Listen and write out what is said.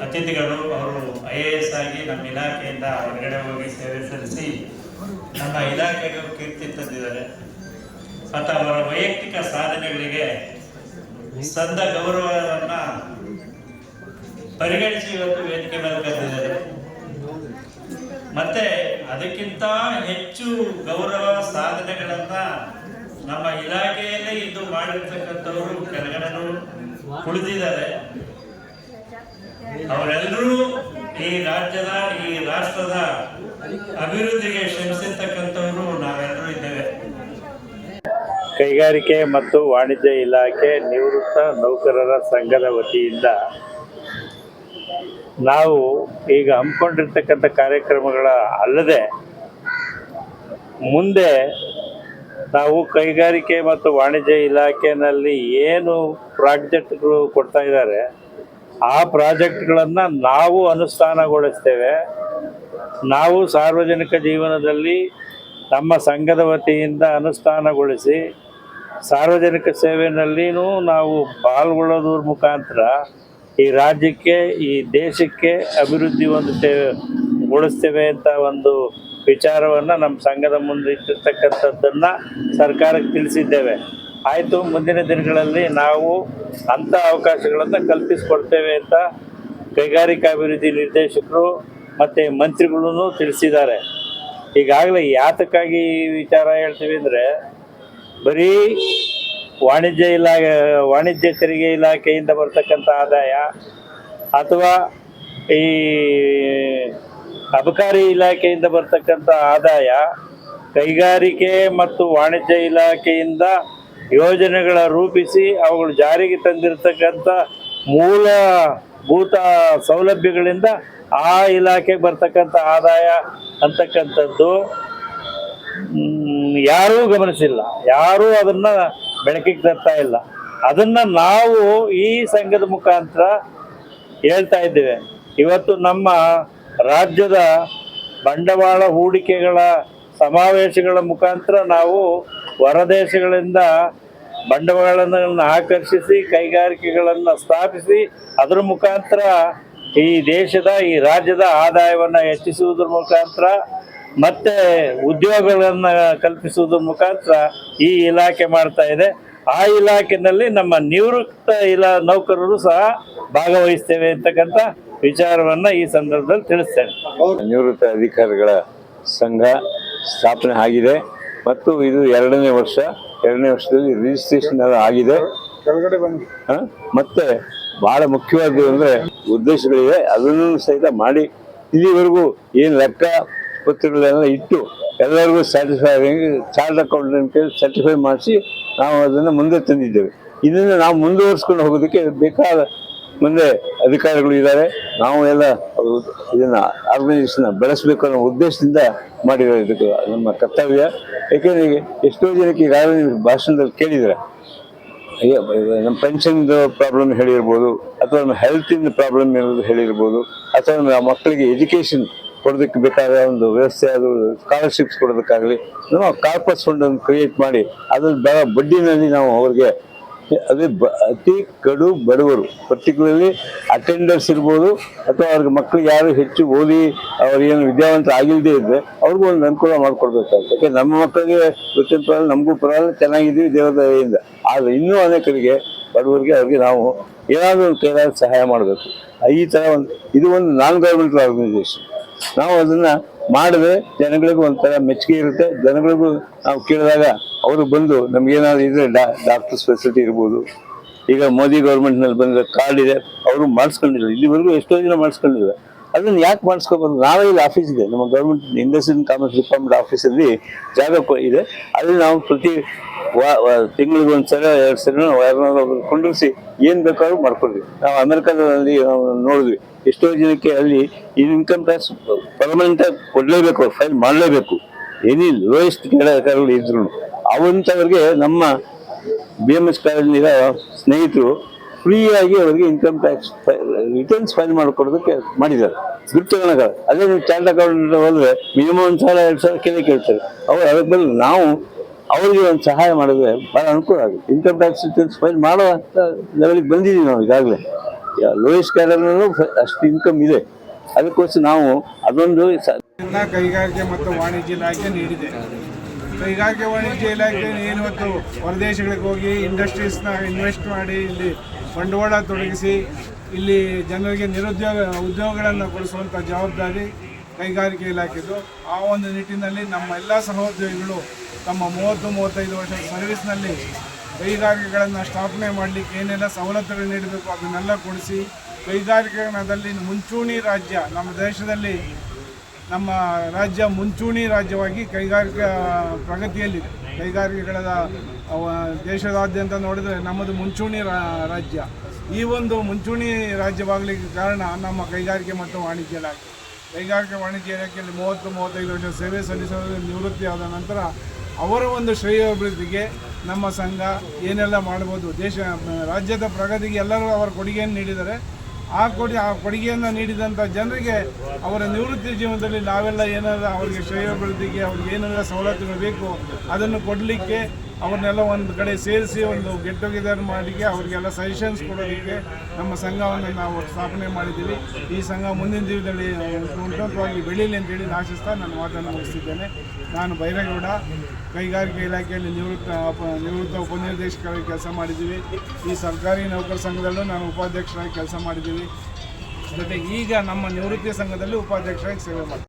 ಅತಿಥಿಗಳು ಅವರು IAS ಆಗಿ ನಮ್ಮ ಇಲಾಖೆಯಿಂದ ಹೊರಗಡೆ ಹೋಗಿ ಸೇವೆ ಸಲ್ಲಿಸಿ ನಮ್ಮ ಇಲಾಖೆಗೂ ಕೀರ್ತಿ ತಂದಿದ್ದಾರೆ. ಮತ್ತು ಅವರ ವೈಯಕ್ತಿಕ ಸಾಧನೆಗಳಿಗೆ ಸಂದ ಗೌರವವನ್ನು ಪರಿಗಣಿಸಿ ಇವತ್ತು ವೇದಿಕೆ ಮೇಲೆ ಕರೆದಿದ್ದಾರೆ. ಮತ್ತೆ ಅದಕ್ಕಿಂತ ಹೆಚ್ಚು ಗೌರವ ಸಾಧನೆಗಳನ್ನ ನಮ್ಮ ಇಲಾಖೆಯಲ್ಲೇ ಇದು ಮಾಡಿರ್ತಕ್ಕಂಥವರು ಕೆಳಗಡೆ ಕುಳಿತಿದ್ದಾರೆ. ಅವರೆಲ್ಲರೂ ಈ ರಾಜ್ಯದ ಈ ರಾಷ್ಟ್ರದ ಅಭಿವೃದ್ಧಿಗೆ ಶ್ರಮಿಸಿರ್ತಕ್ಕಂಥವರು ನಾವೆಲ್ಲರೂ ಇದ್ದೇವೆ. ಕೈಗಾರಿಕೆ ಮತ್ತು ವಾಣಿಜ್ಯ ಇಲಾಖೆ ನಿವೃತ್ತ ನೌಕರರ ಸಂಘದ ವತಿಯಿಂದ ನಾವು ಈಗ ಹಮ್ಮಿಕೊಂಡಿರ್ತಕ್ಕಂಥ ಕಾರ್ಯಕ್ರಮಗಳ ಅಲ್ಲದೆ ಮುಂದೆ ನಾವು ಕೈಗಾರಿಕೆ ಮತ್ತು ವಾಣಿಜ್ಯ ಇಲಾಖೆಯಲ್ಲಿ ಏನು ಪ್ರಾಜೆಕ್ಟ್ಗಳು ಕೊಡ್ತಾ ಇದ್ದಾರೆ ಆ ಪ್ರಾಜೆಕ್ಟ್ಗಳನ್ನು ನಾವು ಅನುಷ್ಠಾನಗೊಳಿಸ್ತೇವೆ. ನಾವು ಸಾರ್ವಜನಿಕ ಜೀವನದಲ್ಲಿ ನಮ್ಮ ಸಂಘದ ವತಿಯಿಂದ ಅನುಷ್ಠಾನಗೊಳಿಸಿ ಸಾರ್ವಜನಿಕ ಸೇವೆಯಲ್ಲಿಯೂ ನಾವು ಪಾಲ್ಗೊಳ್ಳೋದ್ರ ಮುಖಾಂತರ ಈ ರಾಜ್ಯಕ್ಕೆ ಈ ದೇಶಕ್ಕೆ ಅಭಿವೃದ್ಧಿ ಗೊಳಿಸ್ತೇವೆ ಅಂತ ಒಂದು ವಿಚಾರವನ್ನು ನಮ್ಮ ಸಂಘದ ಮುಂದೆ ಇಟ್ಟಿರ್ತಕ್ಕಂಥದ್ದನ್ನು ಸರ್ಕಾರಕ್ಕೆ ತಿಳಿಸಿದ್ದೇವೆ. ಆಯಿತು, ಮುಂದಿನ ದಿನಗಳಲ್ಲಿ ನಾವು ಅಂಥ ಅವಕಾಶಗಳನ್ನು ಕಲ್ಪಿಸಿಕೊಡ್ತೇವೆ ಅಂತ ಕೈಗಾರಿಕಾಭಿವೃದ್ಧಿ ನಿರ್ದೇಶಕರು ಮತ್ತು ಮಂತ್ರಿಗಳೂ ತಿಳಿಸಿದ್ದಾರೆ. ಈಗಾಗಲೇ ಯಾತಕ್ಕಾಗಿ ಈ ವಿಚಾರ ಹೇಳ್ತೀವಿ ಅಂದರೆ, ಬರೀ ವಾಣಿಜ್ಯ ತೆರಿಗೆ ಇಲಾಖೆಯಿಂದ ಬರ್ತಕ್ಕಂಥ ಆದಾಯ ಅಥವಾ ಈ ಅಬಕಾರಿ ಇಲಾಖೆಯಿಂದ ಬರ್ತಕ್ಕಂಥ ಆದಾಯ, ಕೈಗಾರಿಕೆ ಮತ್ತು ವಾಣಿಜ್ಯ ಇಲಾಖೆಯಿಂದ ಯೋಜನೆಗಳ ರೂಪಿಸಿ ಅವುಗಳು ಜಾರಿಗೆ ತಂದಿರತಕ್ಕಂಥ ಮೂಲಭೂತ ಸೌಲಭ್ಯಗಳಿಂದ ಆ ಇಲಾಖೆಗೆ ಬರ್ತಕ್ಕಂಥ ಆದಾಯ ಅಂತಕ್ಕಂಥದ್ದು ಯಾರೂ ಗಮನಿಸಿಲ್ಲ, ಯಾರೂ ಅದನ್ನು ಬೆಳಕಿಗೆ ತರ್ತಾ ಇಲ್ಲ. ಅದನ್ನು ನಾವು ಈ ಸಂಘದ ಮುಖಾಂತರ ಹೇಳ್ತಾ ಇದ್ದೇವೆ. ಇವತ್ತು ನಮ್ಮ ರಾಜ್ಯದ ಬಂಡವಾಳ ಹೂಡಿಕೆಗಳ ಸಮಾವೇಶಗಳ ಮುಖಾಂತರ ನಾವು ಹೊರದೇಶಗಳಿಂದ ಬಂಡವಾಳಗಳನ್ನು ಆಕರ್ಷಿಸಿ ಕೈಗಾರಿಕೆಗಳನ್ನು ಸ್ಥಾಪಿಸಿ ಅದರ ಮುಖಾಂತರ ಈ ದೇಶದ ಈ ರಾಜ್ಯದ ಆದಾಯವನ್ನು ಹೆಚ್ಚಿಸುವುದರ ಮುಖಾಂತರ ಮತ್ತೆ ಉದ್ಯೋಗಗಳನ್ನು ಕಲ್ಪಿಸುವುದರ ಮುಖಾಂತರ ಈ ಇಲಾಖೆ ಮಾಡ್ತಾ ಇದೆ. ಆ ಇಲಾಖೆಯಲ್ಲಿ ನಮ್ಮ ನಿವೃತ್ತ ನೌಕರರು ಸಹ ಭಾಗವಹಿಸ್ತೇವೆ ಅಂತಕ್ಕಂಥ ವಿಚಾರವನ್ನು ಈ ಸಂದರ್ಭದಲ್ಲಿ ತಿಳಿಸ್ತೇನೆ. ನಿವೃತ್ತ ಅಧಿಕಾರಿಗಳ ಸಂಘ ಸ್ಥಾಪನೆ ಆಗಿದೆ ಮತ್ತು ಇದು ಎರಡನೇ ವರ್ಷದಲ್ಲಿ ರಿಜಿಸ್ಟ್ರೇಷನ್ ಆಗಿದೆ. ಮತ್ತೆ ಬಹಳ ಮುಖ್ಯವಾದ್ದು ಅಂದರೆ ಉದ್ದೇಶಗಳಿವೆ, ಅದನ್ನು ಸಹಿತ ಮಾಡಿ ಇಲ್ಲಿವರೆಗೂ ಏನು ಲೆಕ್ಕ ಪತ್ರಗಳೆಲ್ಲ ಇಟ್ಟು ಎಲ್ಲರಿಗೂ ಸ್ಯಾಟಿಸ್ಫೈ ಆಗಿ ಚಾರ್ಟ್ ಅಕೌಂಟೆಂಟ್ ಸರ್ಟಿಫೈ ಮಾಡಿಸಿ ನಾವು ಅದನ್ನು ಮುಂದೆ ತಂದಿದ್ದೇವೆ. ಇದನ್ನು ನಾವು ಮುಂದುವರಿಸ್ಕೊಂಡು ಹೋಗೋದಕ್ಕೆ ಬೇಕಾದ ಮುಂದೆ ಅಧಿಕಾರಿಗಳು ಇದ್ದಾರೆ. ನಾವು ಎಲ್ಲ ಇದನ್ನು ಆರ್ಗನೈಸೇಷನ್ ಬೆಳೆಸಬೇಕು ಅನ್ನೋ ಉದ್ದೇಶದಿಂದ ಮಾಡಿರೋ ಇದಕ್ಕೆ ನಮ್ಮ ಕರ್ತವ್ಯ. ಏಕೆಂದರೆ ಎಷ್ಟೋ ಜನಕ್ಕೆ ಈಗಾಗಲೇ ನೀವು ಭಾಷಣದಲ್ಲಿ ಕೇಳಿದರೆ ನಮ್ಮ ಪೆನ್ಷನ್ದು ಪ್ರಾಬ್ಲಮ್ ಹೇಳಿರ್ಬೋದು, ಅಥವಾ ನಮ್ಮ ಹೆಲ್ತಿಂದ ಪ್ರಾಬ್ಲಮ್ ಹೇಳಿರ್ಬೋದು, ಅಥವಾ ನಮ್ಮ ಮಕ್ಕಳಿಗೆ ಎಜುಕೇಷನ್ ಕೊಡೋದಕ್ಕೆ ಬೇಕಾದ ಒಂದು ವ್ಯವಸ್ಥೆ, ಅದು ಸ್ಕಾಲರ್ಶಿಪ್ಸ್ ಕೊಡೋದಕ್ಕಾಗಲಿ ನಾವು ಕಾರ್ಪಸ್ ಫಂಡನ್ನು ಕ್ರಿಯೇಟ್ ಮಾಡಿ ಅದ್ರಲ್ಲಿ ಬಡ್ಡಿನಲ್ಲಿ ನಾವು ಅವ್ರಿಗೆ ಅತಿ ಕಡು ಬಡವರು, ಪರ್ಟಿಕ್ಯುಲರ್ಲಿ ಅಟೆಂಡರ್ಸ್ ಇರ್ಬೋದು, ಅಥವಾ ಅವ್ರಿಗೆ ಮಕ್ಕಳಿಗೆ ಯಾರು ಹೆಚ್ಚು ಓದಿ ಅವ್ರಿಗೇನು ವಿದ್ಯಾವಂತ ಆಗಿಲ್ಲದೆ ಇದ್ದರೆ ಅವ್ರಿಗೂ ಒಂದು ಅನುಕೂಲ ಮಾಡಿಕೊಡ್ಬೇಕಾಗುತ್ತೆ. ಯಾಕೆ ನಮ್ಮ ಮಕ್ಕಳಿಗೆ ಗೊತ್ತಿನ ಪರವಾಗಿಲ್ಲ, ನಮಗೂ ಪರವಾಗಿಲ್ಲ, ಚೆನ್ನಾಗಿದ್ದೀವಿ ದೇವರ ದಯೆಯಿಂದ. ಆದರೆ ಇನ್ನೂ ಅನೇಕರಿಗೆ ಬಡವರಿಗೆ ಅವ್ರಿಗೆ ನಾವು ಏನಾದರೂ ಒಂದು ಕೈಲಾದ ಸಹಾಯ ಮಾಡಬೇಕು. ಈ ಥರ ಇದು ಒಂದು ನಾನ್ ಗೌರ್ಮೆಂಟಲ್ ಆರ್ಗನೈಸೇಷನ್. ನಾವು ಅದನ್ನು ಮಾಡಿದ್ರೆ ಜನಗಳಿಗೂ ಒಂಥರ ಮೆಚ್ಚುಗೆ ಇರುತ್ತೆ. ಜನಗಳಿಗೂ ನಾವು ಕೇಳಿದಾಗ ಅವರು ಬಂದು ನಮಗೇನಾದ್ರು ಇದ್ರೆ ಡಾಕ್ಟರ್ಸ್ ಫೆಸಿಲಿಟಿ ಇರ್ಬೋದು. ಈಗ ಮೋದಿ ಗೌರ್ಮೆಂಟ್ನಲ್ಲಿ ಬಂದ ಕಾರ್ಡ್ ಇದೆ, ಅವರು ಮಾಡಿಸ್ಕೊಂಡಿಲ್ಲ, ಇಲ್ಲಿವರೆಗೂ ಎಷ್ಟೋ ಜನ ಮಾಡಿಸ್ಕೊಂಡಿಲ್ಲ. ಅದನ್ನು ಯಾಕೆ ಮಾಡಿಸ್ಕೋಬಾರ್ದು? ನಾವೇ ಇಲ್ಲಿ ಆಫೀಸ್ ಇದೆ, ನಮ್ಮ government industry and commerce department ಆಫೀಸಲ್ಲಿ ಜಾಗ ಇದೆ. ಅಲ್ಲಿ ನಾವು ಪ್ರತಿ ತಿಂಗಳಿಗೆ ಒಂದ್ಸಲ 2 ಸಲ ಯಾರನ್ನಾದ್ರು ಕೊಂಡಿಸಿ ಏನು ಬೇಕಾದ್ರೂ ಮಾಡ್ಕೊಳ್ತೀವಿ. ನಾವು ಅಮೆರಿಕಾದಲ್ಲಿ ನೋಡಿದ್ವಿ, ಎಷ್ಟೋ ಜನಕ್ಕೆ ಅಲ್ಲಿ ಇನ್ಕಮ್ ಟ್ಯಾಕ್ಸ್ ಪರ್ಮನೆಂಟ್ ಆಗಿ ಕೊಡಲೇಬೇಕು, ಫೈಲ್ ಮಾಡಲೇಬೇಕು. ಏನಿ ಲೋಯೆಸ್ಟ್ ಕೆಳಗಡೆ ಇದ್ರು ಅವಂಥವ್ರಿಗೆ ನಮ್ಮ BMS ಕಾಲೇಜಿನ ಸ್ನೇಹಿತರು ಫ್ರೀಯಾಗಿ ಅವರಿಗೆ ಇನ್ಕಮ್ ಟ್ಯಾಕ್ಸ್ ರಿಟರ್ನ್ಸ್ ಫೈಲ್ ಮಾಡಿಕೊಡೋದಕ್ಕೆ ಮಾಡಿದ್ದಾರೆ. ದುಡ್ಡು ತಗೊಳಕ ಅದೇ ನೀವು ಚಾರ್ಟ್ ಅಕೌಂಟ್ ಹೋದ್ರೆ ಮಿನಿಮಮ್ 1,000-2,000 ಕೇಳ್ತಾರೆ. ಅದಕ್ಕೆ ಬದಲು ನಾವು ಅವರಿಗೆ ಒಂದು ಸಹಾಯ ಮಾಡಿದ್ರೆ ಭಾಳ ಅನುಕೂಲ ಆಗುತ್ತೆ. ಇನ್ಕಮ್ ಟ್ಯಾಕ್ಸ್ ರಿಟರ್ನ್ಸ್ ಫೈಲ್ ಮಾಡೋ ಲೆವೆಲಿಗೆ ಬಂದಿದ್ದೀವಿ ನಾವು ಈಗಾಗಲೇ. ಲೋಯೆಸ್ಟ್ ಕ್ಯಾಡರ್ನಲ್ಲೂ ಅಷ್ಟು ಇನ್ಕಮ್ ಇದೆ. ಅದಕ್ಕೋಸ್ಕರ ನಾವು ಅದೊಂದು ಕೈಗಾರಿಕೆ ಮತ್ತು ವಾಣಿಜ್ಯ ಇಲಾಖೆ ನೀಡಿದೆ. ಕೈಗಾರಿಕೆ ವಾಣಿಜ್ಯ ಇಲಾಖೆ ಏನು ಇವತ್ತು ಹೊರದೇಶಗಳಿಗೆ ಹೋಗಿ ಇಂಡಸ್ಟ್ರೀಸ್ನ ಇನ್ವೆಸ್ಟ್ ಮಾಡಿ ಇಲ್ಲಿ ಬಂಡವಾಳ ತೊಡಗಿಸಿ ಇಲ್ಲಿ ಜನರಿಗೆ ಉದ್ಯೋಗಗಳನ್ನು ಕೊಡಿಸುವಂಥ ಜವಾಬ್ದಾರಿ ಕೈಗಾರಿಕೆ ಇಲಾಖೆದು. ಆ ಒಂದು ನಿಟ್ಟಿನಲ್ಲಿ ನಮ್ಮ ಎಲ್ಲ ಸಹೋದ್ಯೋಗಿಗಳು ತಮ್ಮ 30-35 ವರ್ಷದ ಸರ್ವಿಸ್ನಲ್ಲಿ ಕೈಗಾರಿಕೆಗಳನ್ನು ಸ್ಥಾಪನೆ ಮಾಡಲಿಕ್ಕೆ ಏನೆಲ್ಲ ಸವಲತ್ತುಗಳು ನೀಡಬೇಕು ಅದನ್ನೆಲ್ಲ ಕೊಡಿಸಿ ಕೈಗಾರಿಕೆಗಳಲ್ಲಿ ಮುಂಚೂಣಿ ರಾಜ್ಯ ನಮ್ಮ ದೇಶದಲ್ಲಿ ನಮ್ಮ ರಾಜ್ಯ ಮುಂಚೂಣಿ ರಾಜ್ಯವಾಗಿ ಕೈಗಾರಿಕಾ ಪ್ರಗತಿಯಲ್ಲಿದೆ. ಕೈಗಾರಿಕೆಗಳ ದೇಶದಾದ್ಯಂತ ನೋಡಿದರೆ ನಮ್ಮದು ಮುಂಚೂಣಿ ರಾಜ್ಯ. ಈ ಒಂದು ಮುಂಚೂಣಿ ರಾಜ್ಯವಾಗಲಿಕ್ಕೆ ಕಾರಣ ನಮ್ಮ ಕೈಗಾರಿಕೆ ಮತ್ತು ವಾಣಿಜ್ಯ ಇಲಾಖೆ. ಕೈಗಾರಿಕೆ ವಾಣಿಜ್ಯ ಇಲಾಖೆಯಲ್ಲಿ 30-35 ವರ್ಷ ಸೇವೆ ಸಲ್ಲಿಸೋದು ನಿವೃತ್ತಿಯಾದ ನಂತರ ಅವರ ಒಂದು ಶ್ರೇಯೋಭಿವೃದ್ಧಿಗೆ ನಮ್ಮ ಸಂಘ ಏನೆಲ್ಲ ಮಾಡ್ಬೋದು, ರಾಜ್ಯದ ಪ್ರಗತಿಗೆ ಎಲ್ಲರೂ ಅವರ ಕೊಡುಗೆಯನ್ನು ನೀಡಿದ್ದಾರೆ. ಆ ಕೊಡುಗೆಯನ್ನು ನೀಡಿದಂಥ ಜನರಿಗೆ ಅವರ ನಿವೃತ್ತಿ ಜೀವನದಲ್ಲಿ ನಾವೆಲ್ಲ ಏನಾದರೂ ಅವರಿಗೆ ಶ್ರೇಯೋಭಿವೃದ್ಧಿಗೆ ಅವ್ರಿಗೆ ಏನೆಲ್ಲ ಸವಲತ್ತುಗಳು ಬೇಕು ಅದನ್ನು ಕೊಡಲಿಕ್ಕೆ ಅವ್ರನ್ನೆಲ್ಲ ಒಂದು ಕಡೆ ಸೇರಿಸಿ ಒಂದು ಗೆಟ್ ಟುಗೆದರ್ ಮಾಡಲಿಕ್ಕೆ ಅವರಿಗೆಲ್ಲ ಸಜೆಷನ್ಸ್ ಕೊಡೋದಕ್ಕೆ ನಮ್ಮ ಸಂಘವನ್ನು ನಾವು ಸ್ಥಾಪನೆ ಮಾಡಿದ್ದೀವಿ. ಈ ಸಂಘ ಮುಂದಿನ ದಿನದಲ್ಲಿ ಉನ್ನತವಾಗಿ ಬೆಳೀಲಿ ಅಂತೇಳಿ ಆಶಿಸ್ತಾ ನನ್ನ ಮಾತನ್ನು ಮುಗಿಸ್ತಿದ್ದೇನೆ. ನಾನು ಬೈರೇಗೌಡ, ಕೈಗಾರಿಕೆ ಇಲಾಖೆಯಲ್ಲಿ ನಿವೃತ್ತ ಉಪನಿರ್ದೇಶಕರಾಗಿ ಕೆಲಸ ಮಾಡಿದ್ದೀವಿ. ಈ ಸರ್ಕಾರಿ ನೌಕರ ಸಂಘದಲ್ಲೂ ನಾನು ಉಪಾಧ್ಯಕ್ಷರಾಗಿ ಕೆಲಸ ಮಾಡಿದ್ದೀವಿ. ಜೊತೆಗೆ ಈಗ ನಮ್ಮ ನಿವೃತ್ತಿ ಸಂಘದಲ್ಲಿ ಉಪಾಧ್ಯಕ್ಷರಾಗಿ ಸೇವೆ ಮಾಡ್ತೀನಿ.